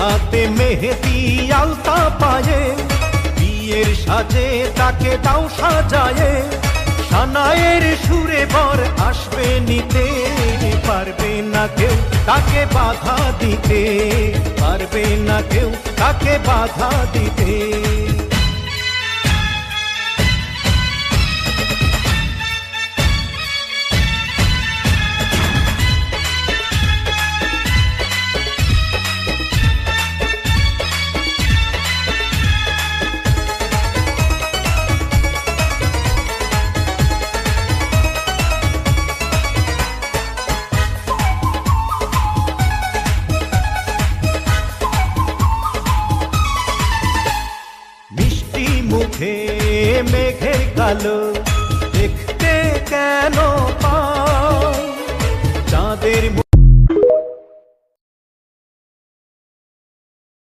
হাতে মেহেদি আলতা পায়ে, বিয়ের সাজে তাকে দাও সাজায়ে, সানায়ের সুরে বর আসবে নিতে, পারবে না কেউ তাকে বাধা দিতে, পারবে না কেউ তাকে বাধা দিতে। মুখে মেঘের কালো, দেখতে কেন পা